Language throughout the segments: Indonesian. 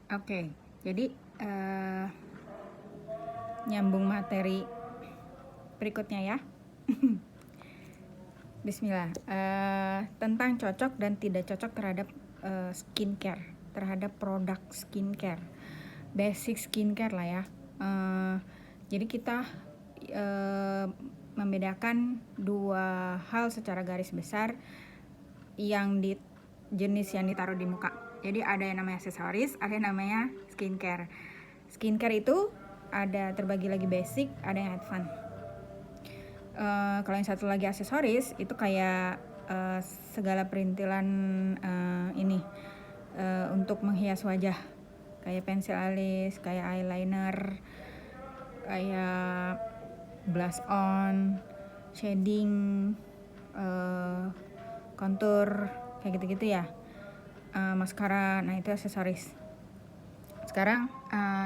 Oke, jadi nyambung materi berikutnya ya. Bismillah. Tentang cocok dan tidak cocok terhadap skincare, terhadap produk skincare, basic skincare lah ya. Jadi kita membedakan dua hal secara garis besar yang di jenis yang ditaruh di muka. Jadi ada yang namanya aksesoris, ada yang namanya skincare. Skincare itu ada terbagi lagi basic, ada yang advance. Kalau yang satu lagi aksesoris itu kayak segala perintilan ini untuk menghias wajah, kayak pensil alis, kayak eyeliner, kayak blush on, shading, contour, kayak gitu-gitu ya. Maskara, nah itu aksesoris. Sekarang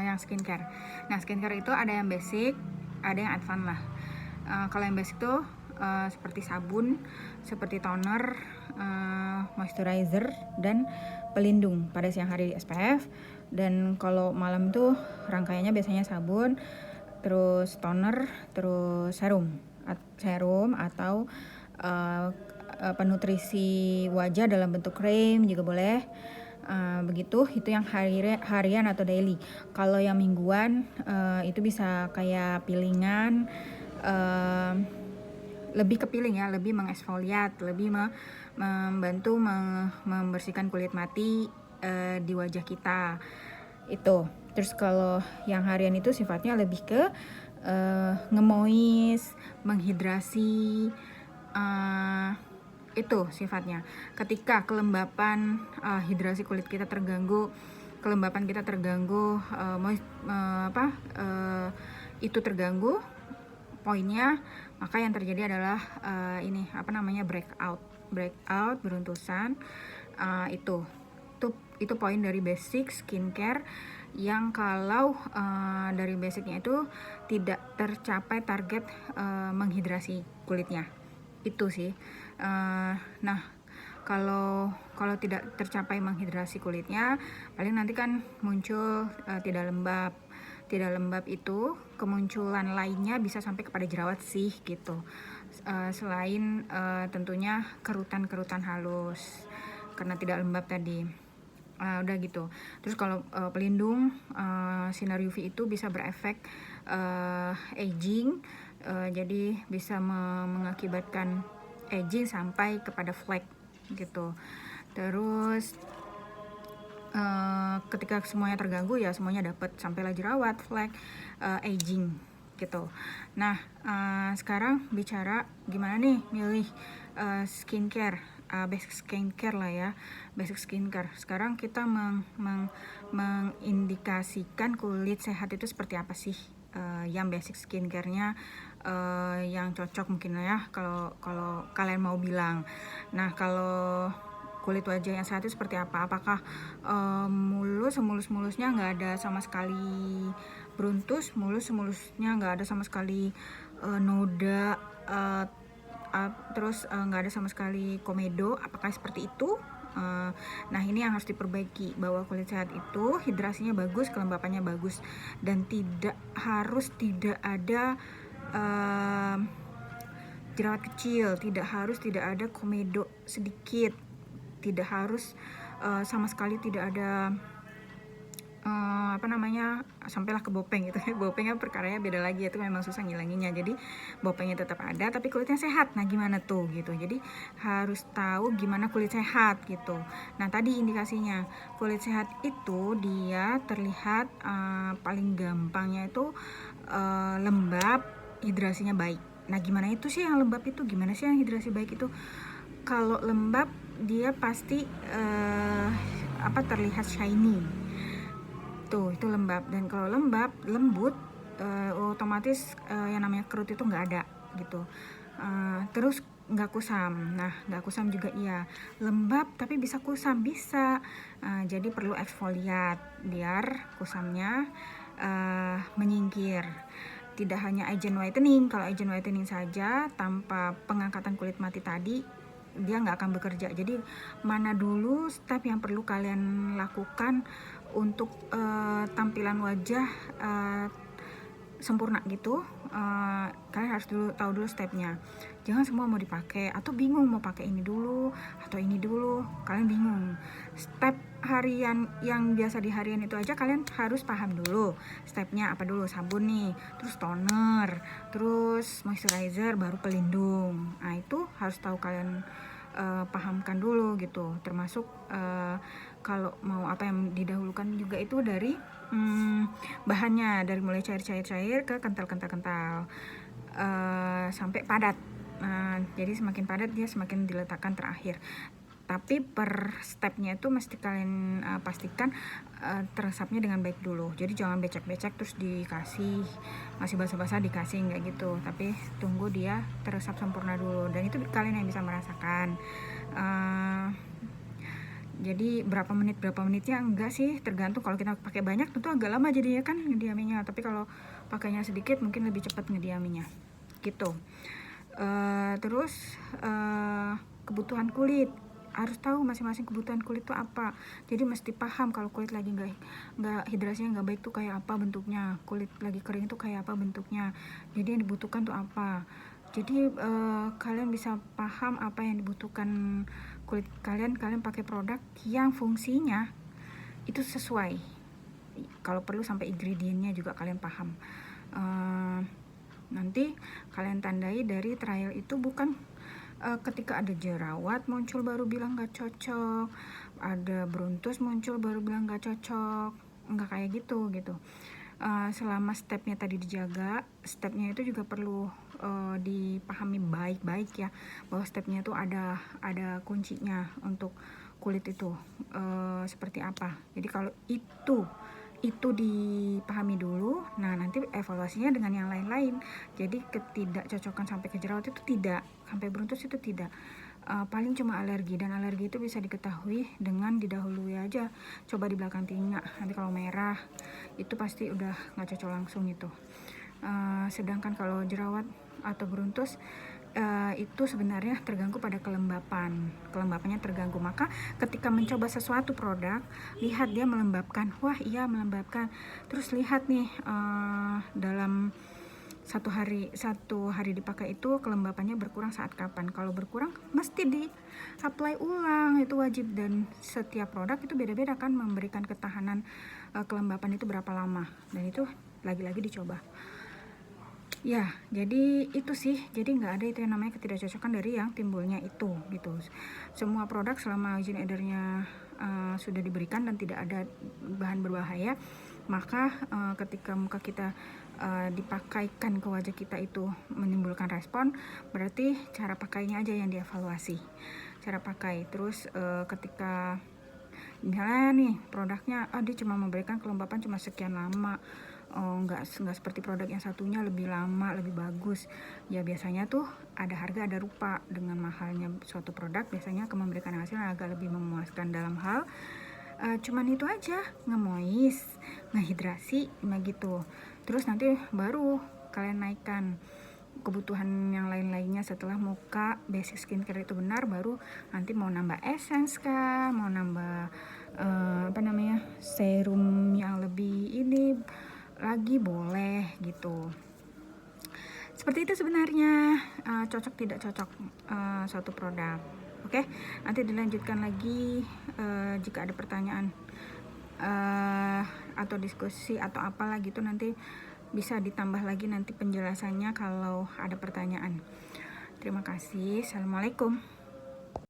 yang skincare. Nah skincare itu ada yang basic, ada yang advance lah. Kalau yang basic tuh seperti sabun, seperti toner, moisturizer, dan pelindung pada siang hari SPF. Dan kalau malam tuh rangkaiannya biasanya sabun, terus toner, terus serum atau penutrisi wajah dalam bentuk krim juga boleh. Begitu, itu yang harian atau daily. Kalau yang mingguan itu bisa kayak peelingan, lebih ke peeling ya, lebih mengeksfoliat, lebih membantu membersihkan kulit mati di wajah kita itu. Terus kalau yang harian itu sifatnya lebih ke ngemois, menghidrasi, itu sifatnya. Ketika kelembapan hidrasi kulit kita terganggu, kelembapan kita terganggu, itu terganggu poinnya, maka yang terjadi adalah breakout, beruntusan. Itu poin dari basic skincare yang kalau dari basicnya itu tidak tercapai target menghidrasi kulitnya, itu sih. Nah kalau tidak tercapai menghidrasi kulitnya, paling nanti kan muncul tidak lembab. Tidak lembab itu kemunculan lainnya bisa sampai kepada jerawat sih gitu. Selain tentunya kerutan halus karena tidak lembab tadi. Udah gitu. Terus kalau pelindung sinar UV itu bisa berefek aging, jadi bisa mengakibatkan aging sampai kepada flek gitu. Terus ketika semuanya terganggu ya semuanya dapat, sampailah jerawat, flek, aging gitu. Nah sekarang bicara gimana nih milih skincare, basic skincare lah ya, basic skincare. Sekarang kita mengindikasikan kulit sehat itu seperti apa sih, yang basic skincare-nya yang cocok mungkin ya kalau kalian mau bilang. Nah kalau kulit wajah yang sehat itu seperti apa? Apakah semulus-mulusnya nggak ada sama sekali beruntus, mulus-mulusnya nggak ada sama sekali noda, terus nggak ada sama sekali komedo? Apakah seperti itu? Nah ini yang harus diperbaiki, bahwa kulit sehat itu hidrasinya bagus, kelembapannya bagus, dan tidak ada jerawat kecil, tidak ada komedo sedikit, tidak harus sama sekali tidak ada sampailah ke bopeng gitu. Bopengnya perkaranya beda lagi, itu memang susah ngilanginnya. Jadi bopengnya tetap ada tapi kulitnya sehat. Nah gimana tuh gitu. Jadi harus tahu gimana kulit sehat gitu. Nah tadi indikasinya kulit sehat itu dia terlihat paling gampangnya itu lembab, hidrasinya baik. Nah gimana itu sih yang lembab itu, gimana sih yang hidrasi baik itu? Kalau lembab dia pasti terlihat shiny tuh, itu lembab. Dan kalau lembut, otomatis yang namanya kerut itu nggak ada gitu. Terus nggak kusam. Nah nggak kusam juga iya, lembab tapi bisa kusam, bisa. Jadi perlu eksfoliat biar kusamnya menyingkir. Tidak hanya agent whitening. Kalau agent whitening saja tanpa pengangkatan kulit mati tadi dia nggak akan bekerja. Jadi mana dulu step yang perlu kalian lakukan untuk tampilan wajah sempurna gitu, kalian harus tahu dulu stepnya. Jangan semua mau dipakai atau bingung mau pakai ini dulu atau ini dulu, kalian bingung. Step harian yang biasa di harian itu aja kalian harus paham dulu stepnya apa dulu. Sabun nih, terus toner, terus moisturizer, baru pelindung. Nah itu harus tahu kalian pahamkan dulu gitu. Termasuk kalau mau apa yang didahulukan juga itu dari bahannya, dari mulai cair ke kental sampai padat. Jadi semakin padat dia semakin diletakkan terakhir. Tapi per stepnya itu mesti kalian pastikan teresapnya dengan baik dulu. Jadi jangan becek-becek terus dikasih, masih basah-basah dikasih, nggak gitu. Tapi tunggu dia teresap sempurna dulu, dan itu kalian yang bisa merasakan. Jadi berapa menitnya enggak sih, tergantung. Kalau kita pakai banyak tentu agak lama jadinya kan ngediaminya, tapi kalau pakainya sedikit mungkin lebih cepat ngediaminya gitu. Terus kebutuhan kulit, harus tahu masing-masing kebutuhan kulit itu apa. Jadi mesti paham kalau kulit lagi nggak hidrasinya nggak baik tuh kayak apa bentuknya, kulit lagi kering itu kayak apa bentuknya, jadi yang dibutuhkan tuh apa. Jadi kalian bisa paham apa yang dibutuhkan kulit kalian pakai produk yang fungsinya itu sesuai. Kalau perlu sampai ingredientnya juga kalian paham. Nanti kalian tandai dari trial itu, bukan ketika ada jerawat muncul baru bilang gak cocok, ada beruntus muncul baru bilang gak cocok. Enggak kayak gitu. Selama stepnya tadi dijaga, stepnya itu juga perlu dipahami baik-baik ya, bahwa stepnya itu ada kuncinya untuk kulit itu seperti apa. Jadi kalau itu dipahami dulu, nah nanti evaluasinya dengan yang lain-lain. Jadi ketidakcocokan sampai ke jerawat itu tidak, sampai beruntus itu tidak. Paling cuma alergi, dan alergi itu bisa diketahui dengan didahului aja coba di belakang telinga. Nanti kalau merah itu pasti udah nggak cocok langsung itu. Sedangkan kalau jerawat atau beruntus itu sebenarnya terganggu pada kelembapannya terganggu. Maka ketika mencoba sesuatu produk, lihat dia melembabkan, wah iya melembabkan, terus lihat nih dalam satu hari dipakai itu kelembapannya berkurang saat kapan. Kalau berkurang mesti di apply ulang, itu wajib. Dan setiap produk itu beda-beda kan memberikan ketahanan kelembapan itu berapa lama, dan itu lagi-lagi dicoba ya. Jadi itu sih, jadi nggak ada itu yang namanya ketidakcocokan dari yang timbulnya itu gitu. Semua produk selama izin edarnya sudah diberikan dan tidak ada bahan berbahaya, maka ketika muka kita dipakaikan ke wajah kita itu menimbulkan respon, berarti cara pakainya aja yang dievaluasi, cara pakai. Terus ketika misalnya nih produknya dia cuma memberikan kelembapan cuma sekian lama, nggak seperti produk yang satunya lebih lama, lebih bagus ya, biasanya tuh ada harga ada rupa. Dengan mahalnya suatu produk biasanya akan memberikan hasil yang agak lebih memuaskan dalam hal cuman itu aja, ngemois, ngehidrasi, gitu. Terus nanti baru kalian naikkan kebutuhan yang lain-lainnya setelah muka basic skincare itu benar, baru nanti mau nambah essence kah, mau nambah serum yang lebih ini lagi boleh gitu. Seperti itu sebenarnya cocok tidak cocok suatu produk. Oke, nanti dilanjutkan lagi jika ada pertanyaan atau diskusi atau apalah gitu, nanti bisa ditambah lagi nanti penjelasannya kalau ada pertanyaan. Terima kasih. Assalamualaikum.